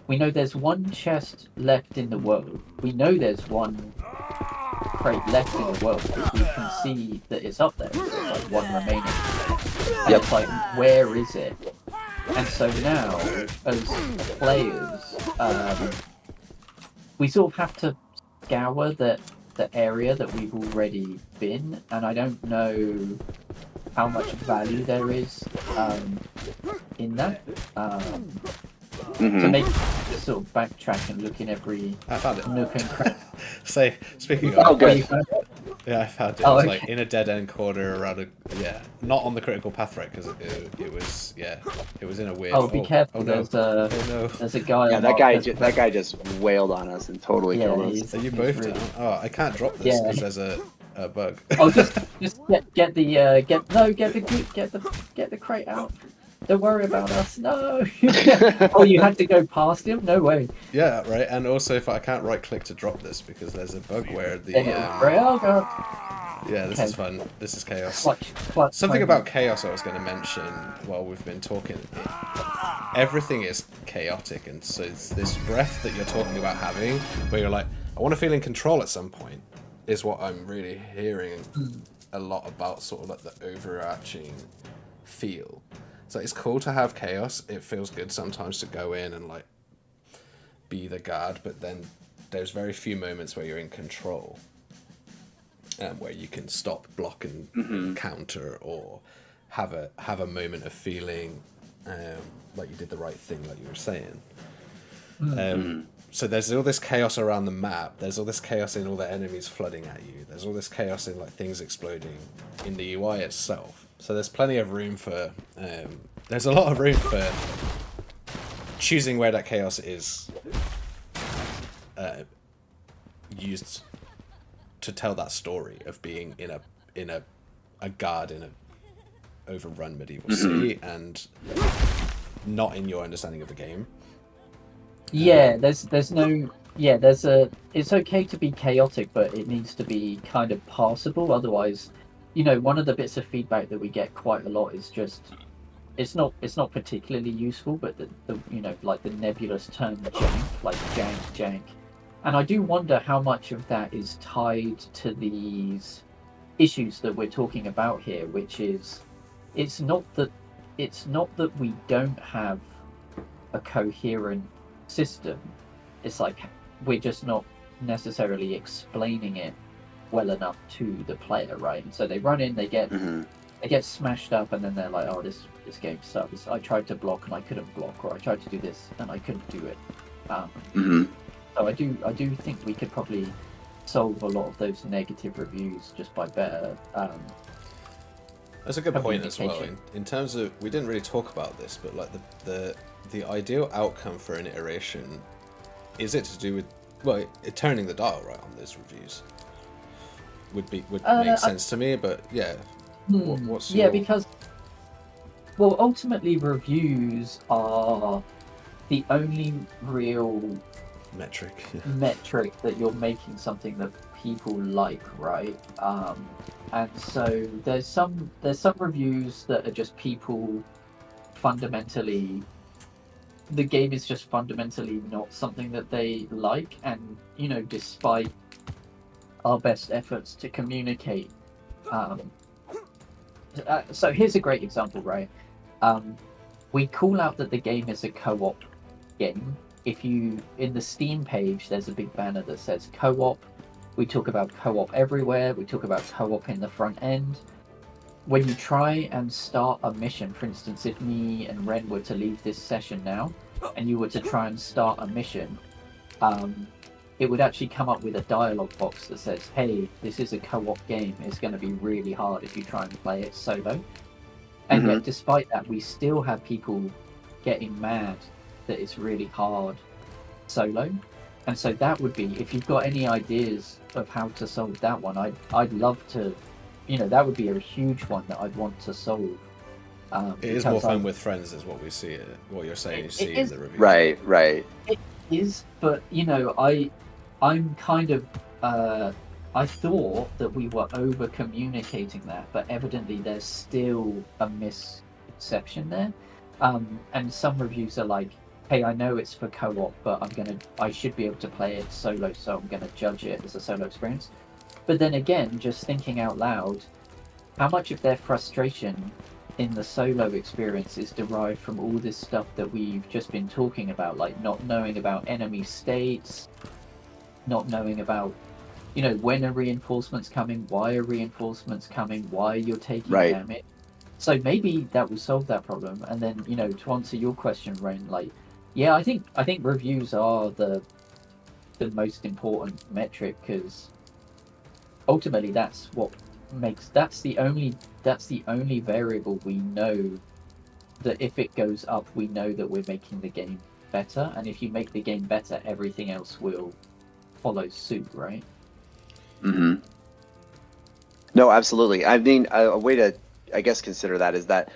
we know there's one chest left in the world, we know there's one crate left in the world, because we can see that it's up there, so it's like one remaining. And it's like, where is it? And so now, as players, we sort of have to scour the area that we've already been, and I don't know how much value there is in that. So maybe just sort of backtrack and look in every
I found it.
nook and cranny.
Say, speaking of,
good.
yeah, I found it. It
Oh,
was
okay.
like in a dead end corner around not on the critical path, right? Because it was, it was in a weird.
Be careful.
Oh no!
There's a guy.
Yeah,
on
that guy just wailed on us and totally killed us.
Are you
he's
both
really-
down? Oh, I can't drop this
Yeah.
because there's a bug.
Oh, just get the crate out. Don't worry about us. No. Oh, you had to go past him? No way.
Yeah, right. And also, if I can't right click to drop this because there's a bug where the
Oh god.
yeah, this
Okay.
is fun. This is chaos.
Clutch
Something
moment.
about chaos I was going to mention while we've been talking. Everything is chaotic, and so it's this breath that you're talking about having, where you're like, I want to feel in control at some point, is what I'm really hearing a lot about, sort of like the overarching feel. So it's cool to have chaos. It feels good sometimes to go in and like be the guard, but then there's very few moments where you're in control. Where you can stop, block, and counter, or have a moment of feeling like you did the right thing, like you were saying. So there's all this chaos around the map. There's all this chaos in all the enemies flooding at you. There's all this chaos in like things exploding in the UI itself. So there's plenty of room for. There's a lot of room for choosing where that chaos is used to tell that story of being in a guard in a overrun medieval city, and not in your understanding of the game.
Yeah, there's no. Yeah, it's okay to be chaotic, but it needs to be kind of passable. Otherwise, one of the bits of feedback that we get quite a lot is just it's not particularly useful, but the like the nebulous term jank, like jank. And I do wonder how much of that is tied to these issues that we're talking about here, which is it's not that we don't have a coherent system. It's like we're just not necessarily explaining it well enough to the player, right? And so they run in, they get smashed up, and then they're like, oh, this game sucks. I tried to block and I couldn't block, or I tried to do this and I couldn't do it. So I do think we could probably solve a lot of those negative reviews just by better.
That's a good point as well.
communication.
In terms of, we didn't really talk about this, but like the ideal outcome for an iteration, is it to do with turning the dial right on those reviews? Would make sense to me, but yeah. What's your...
because ultimately reviews are the only real
metric
that you're making something that people like, right? And so there's some reviews that are just people fundamentally, the game is just fundamentally not something that they like, and despite our best efforts to communicate, so here's a great example, right? We call out that the game is a co-op game. If you, in the Steam page, there's a big banner that says co-op. We talk about co-op everywhere. We talk about co-op in the front end. When you try and start a mission, for instance, if me and Ren were to leave this session now, and you were to try and start a mission, it would actually come up with a dialogue box that says, hey, this is a co-op game. It's going to be really hard if you try and play it solo. And yet, despite that, we still have people getting mad that it's really hard solo. And so that would be, if you've got any ideas of how to solve that one, I'd love to, that would be a huge one that I'd want to solve
It is more
because
fun with friends, is what we see. What you're saying, you see
it
in
is
the reviews.
Right.
it is, but I'm kind of I thought that we were over communicating that, but evidently there's still a misconception there. And some reviews are like, "Hey, I know it's for co-op, but I should be able to play it solo, so I'm gonna judge it as a solo experience." But then again, just thinking out loud, how much of their frustration in the solo experience is derived from all this stuff that we've just been talking about, like not knowing about enemy states, not knowing about, when are reinforcements coming, why are reinforcements coming, why you're taking
Right.
damage. So maybe that will solve that problem. And then, to answer your question, Rain, like, yeah, I think reviews are the most important metric, because ultimately that's the only variable we know, that if it goes up, we know that we're making the game better, and if you make the game better, everything else will follow suit, right?
Hmm. No, absolutely. I mean, a way to, I guess, consider that is that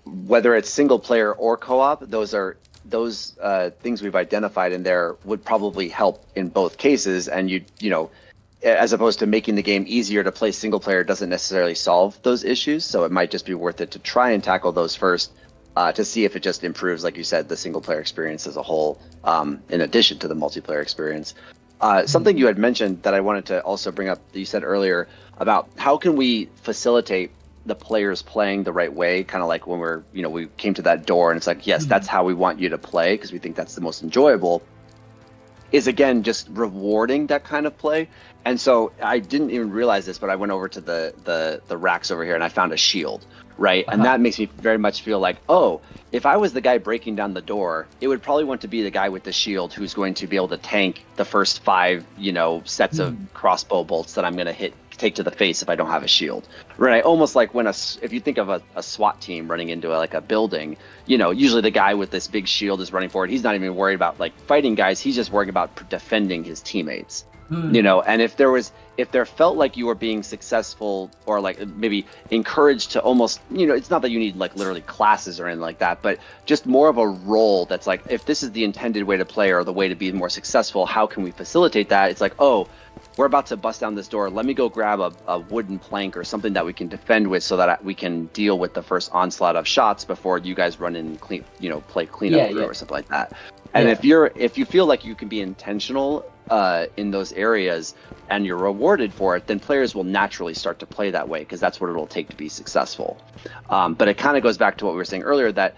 whether it's single player or co-op, those things we've identified in there would probably help in both cases. And as opposed to making the game easier to play single player doesn't necessarily solve those issues. So it might just be worth it to try and tackle those first, to see if it just improves, like you said, the single player experience as a whole, in addition to the multiplayer experience. Something you had mentioned that I wanted to also bring up that you said earlier about how can we facilitate the players playing the right way, kind of like when we came to that door and it's like, yes, that's how we want you to play because we think that's the most enjoyable, is again just rewarding that kind of play. And so I didn't even realize this, but I went over to the racks over here and I found a shield, right? And that makes me very much feel like, oh, if I was the guy breaking down the door, it would probably want to be the guy with the shield who's going to be able to tank the first 5, sets of crossbow bolts that I'm going to take to the face if I don't have a shield, right? Almost like if you think of a SWAT team running into a building, usually the guy with this big shield is running forward. He's not even worried about like fighting guys. He's just worried about defending his teammates. And if there felt like you were being successful or like maybe encouraged to almost, it's not that you need like literally classes or anything like that, but just more of a role that's like, if this is the intended way to play or the way to be more successful, how can we facilitate that? It's like, oh, we're about to bust down this door. Let me go grab a wooden plank or something that we can defend with so that we can deal with the first onslaught of shots before you guys run in and play cleanup crew or something like that. And if you feel like you can be intentional in those areas and you're rewarded for it, then players will naturally start to play that way because that's what it'll take to be successful. But it kind of goes back to what we were saying earlier, that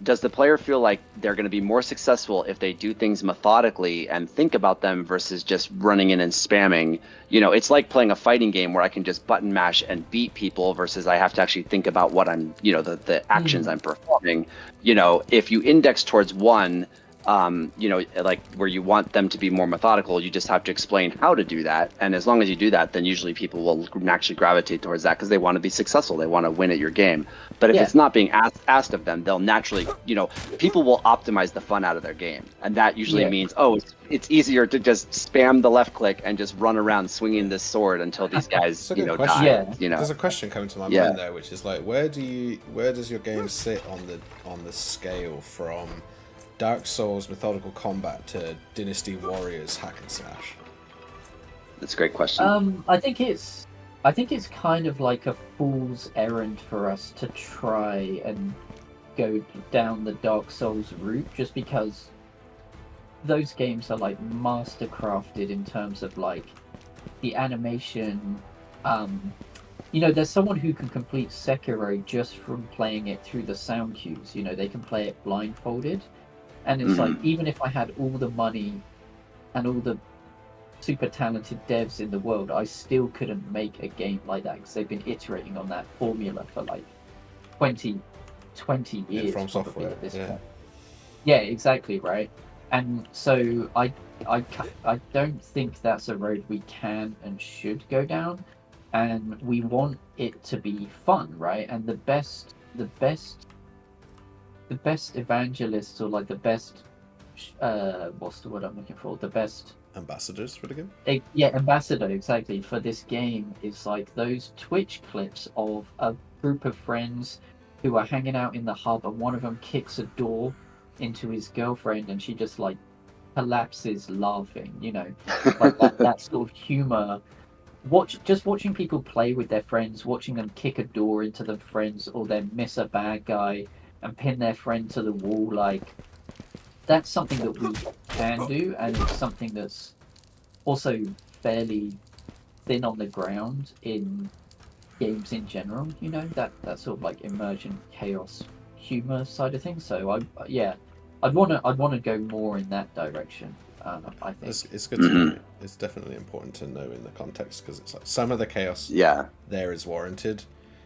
does the player feel like they're going to be more successful if they do things methodically and think about them versus just running in and spamming? It's like playing a fighting game where I can just button mash and beat people versus I have to actually think about what I'm, the actions I'm performing. If you index towards one, like where you want them to be more methodical, you just have to explain how to do that. And as long as you do that, then usually people will naturally gravitate towards that because they want to be successful. They want to win at your game. But if it's not being asked of them, they'll naturally, people will optimize the fun out of their game. And that usually means, it's easier to just spam the left click and just run around swinging this sword until these guys, die.
There's a question coming to my mind there, which is like, where does your game sit on the scale from Dark Souls methodical combat to Dynasty Warriors hack and slash?
That's a great question.
I think it's kind of like a fool's errand for us to try and go down the Dark Souls route, just because those games are like master crafted in terms of like the animation. There's someone who can complete Sekiro just from playing it through the sound cues. They can play it blindfolded. And it's like, even if I had all the money and all the super talented devs in the world, I still couldn't make a game like that because they've been iterating on that formula for like 20 years.
From software,
at this point. Yeah, exactly, right? And so I don't think that's a road we can and should go down. And we want it to be fun, right? And the best evangelists, or like the best what's the word I'm looking for, the best
ambassadors for the game,
ambassador, exactly, for this game is like those Twitch clips of a group of friends who are hanging out in the hub, and one of them kicks a door into his girlfriend, and she just like collapses laughing. Like that sort of humor. Just watching people play with their friends, watching them kick a door into their friends, or then miss a bad guy and pin their friend to the wall. Like that's something that we can do, and it's something that's also fairly thin on the ground in games in general. That sort of like emergent chaos humor side of things. So I'd wanna go more in that direction. I think
It's good to know. It's definitely important to know in the context, because it's like some of the chaos there is warranted,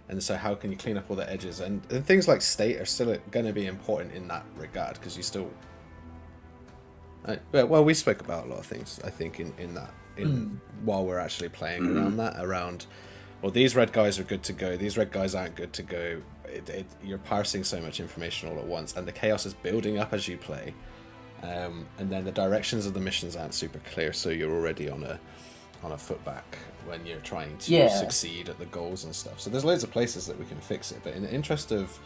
and so how can you clean up all the edges, and things like state are still going to be important in that regard, because you still well, we spoke about a lot of things, I think, in that while we're actually playing around well, these red guys are good to go, these red guys aren't good to go. You're parsing so much information all at once, and the chaos is building up as you play. And then the directions of the missions aren't super clear, so you're already on a foot back when you're trying to succeed at the goals and stuff. So there's loads of places that we can fix it, but in the interest of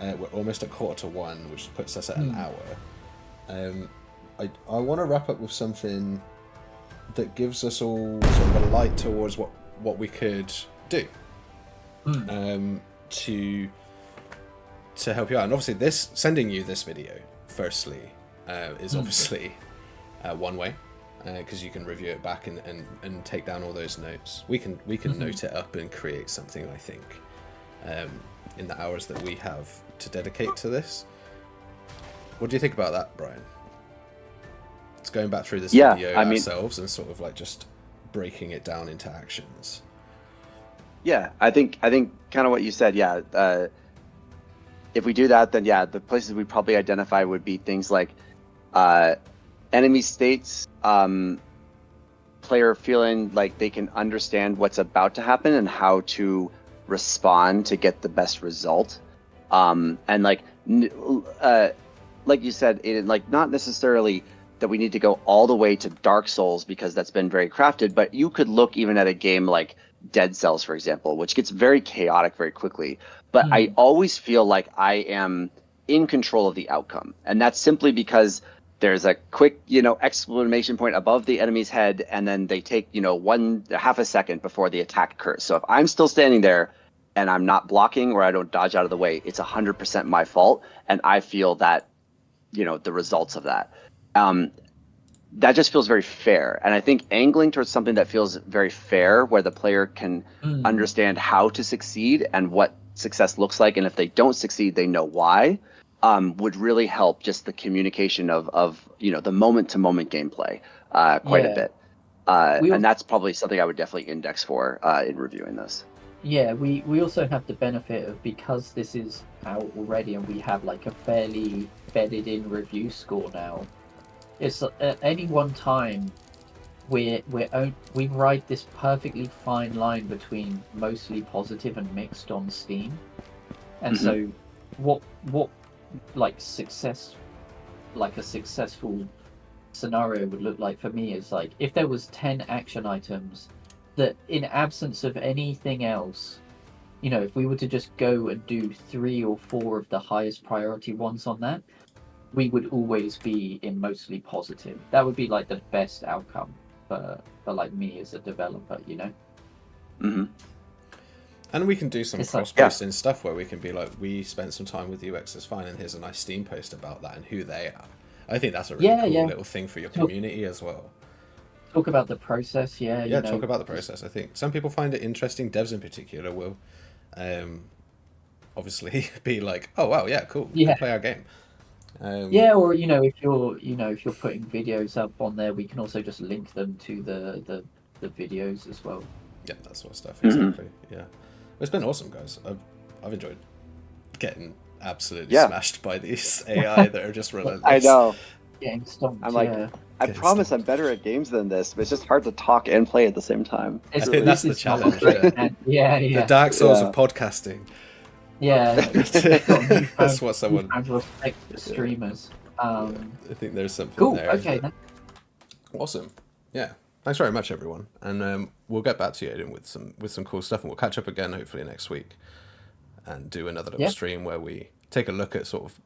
we're almost at 1:45, which puts us at an hour. I want to wrap up with something that gives us all sort of a light towards what we could do to help you out. And obviously sending you this video firstly is obviously one way, because you can review it back and take down all those notes. We can note it up and create something, I think, in the hours that we have to dedicate to this. What do you think about that, Brian? It's going back through this video ourselves and sort of like just breaking it down into actions.
Yeah, I think kind of what you said. If we do that, then the places we probably identify would be things like enemy states, player feeling like they can understand what's about to happen and how to respond to get the best result. And like you said, like not necessarily that we need to go all the way to Dark Souls, because that's been very crafted, but you could look even at a game like Dead Cells, for example, which gets very chaotic very quickly. But I always feel like I am in control of the outcome. And that's simply because there's a quick, exclamation point above the enemy's head, and then they take, half a second before the attack occurs. So if I'm still standing there and I'm not blocking, or I don't dodge out of the way, it's 100% my fault. And I feel that, the results of that. That just feels very fair. And I think angling towards something that feels very fair, where the player can understand how to succeed and what success looks like, and if they don't succeed, they know why, would really help just the communication of the moment-to-moment gameplay quite a bit. And that's probably something I would definitely index for in reviewing this.
Yeah, we also have the benefit of, because this is out already and we have like a fairly bedded-in review score now, it's at any one time we ride this perfectly fine line between mostly positive and mixed on Steam. And so what like a successful scenario would look like for me is like if there was 10 action items that, in absence of anything else, if we were to just go and do 3 or 4 of the highest priority ones on that, we would always be in mostly positive. That would be like the best outcome for like me as a developer,
And we can do some cross-posting stuff where we can be like, we spent some time with UX is fine, and here's a nice Steam post about that and who they are. I think that's a really cool little thing for your community as well.
Talk about the process,
talk about the process. I think some people find it interesting. Devs in particular will obviously be like, oh wow, yeah, cool, play our game.
Or if you're putting videos up on there, we can also just link them to the videos as well.
Yeah, that sort of stuff. Exactly. Yeah, it's been awesome, guys. I've enjoyed getting absolutely smashed by these AI that are just relentless.
I know.
Getting stomped.
I'm like, I promise I'm better at games than this, but it's just hard to talk and play at the same time.
I think that's the challenge. The Dark Souls of podcasting.
Yeah,
that's what someone.
Respect streamers.
I think there's something there.
Okay.
Awesome. Yeah. Thanks very much, everyone, and we'll get back to you, Aiden, with some cool stuff, and we'll catch up again hopefully next week. and do another little
Yeah.
stream where we take a look at sort of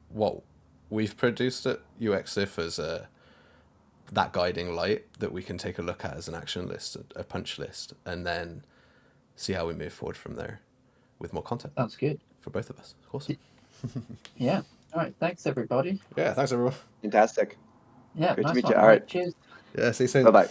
what we've produced at UXIF as that guiding light that we can take a look at as an action list, a punch list, and then see how we move forward from there with more content
Sounds good.
for both of us. Awesome.
Yeah. All right. Thanks, everybody.
Yeah, thanks everyone.
Fantastic.
Yeah.
Great to
Nice
meet
one.
you.
All
All
right.
right.
Cheers.
Yeah, see you soon.
Bye bye.